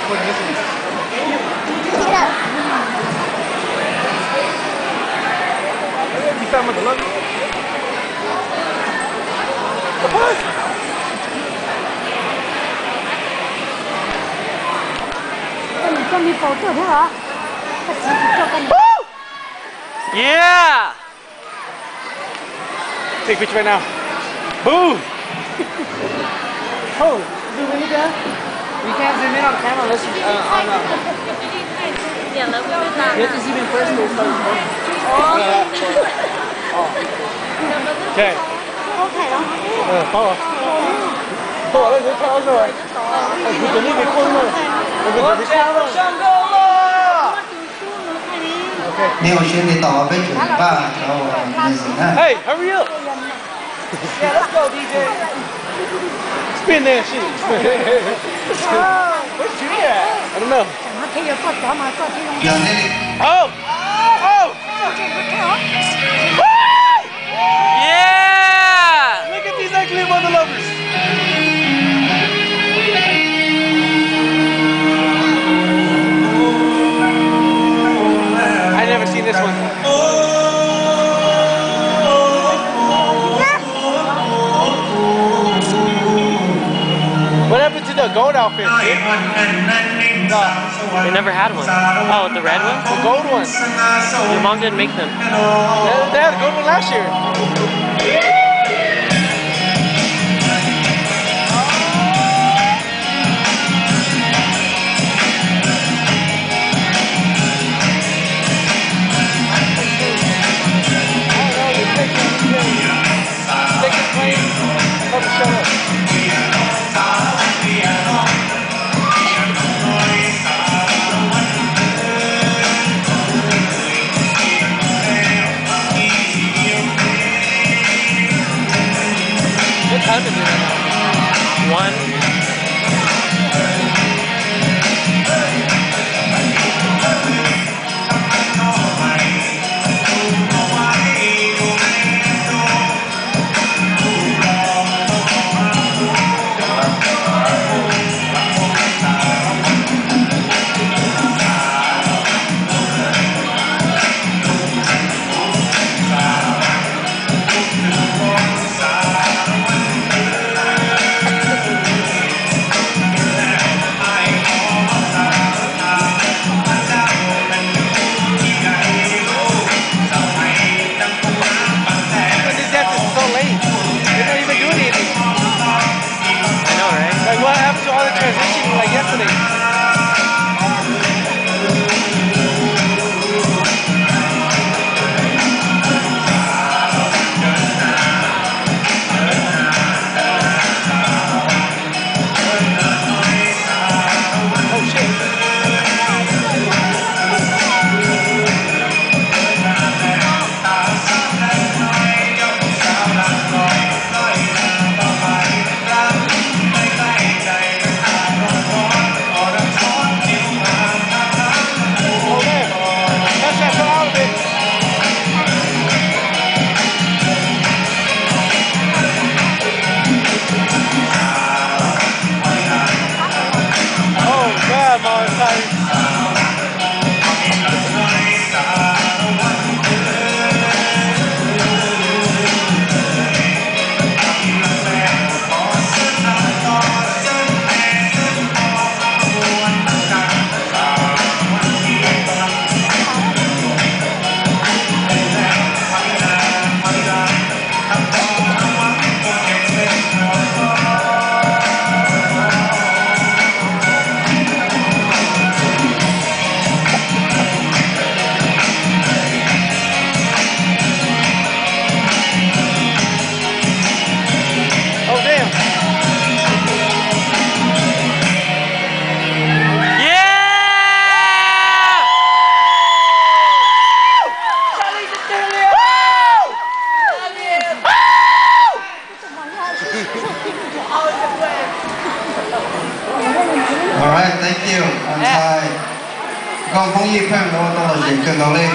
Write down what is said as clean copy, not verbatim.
recording this one. Pick it up. You found my glove? What? Yeah! Take a picture right now. Boom! Oh, zoom in again? You can't zoom in on camera unless you you have to zoom in first to start recording. Okay. 好啊。好了，你看到没？你肯定没空了。我们上课了。你有学你到北京吧？找我认识呢。Hey, hurry up! Yeah, let's go, DJ. Spin that shit. Where's Judy at? I don't know. Oh! Oh! Yeah! Look at these ugly mother lovers. I never seen this one. What happened to the gold outfit? They never had one. Oh, the red one? The gold one. Your mom didn't make them. They had a gold one last year. What time is it right now? 1. Transitioning like yesterday. Alright, thank you. I'm Thai. Con phóng viên khoan đồ tôi là chuyện cần đầu lên.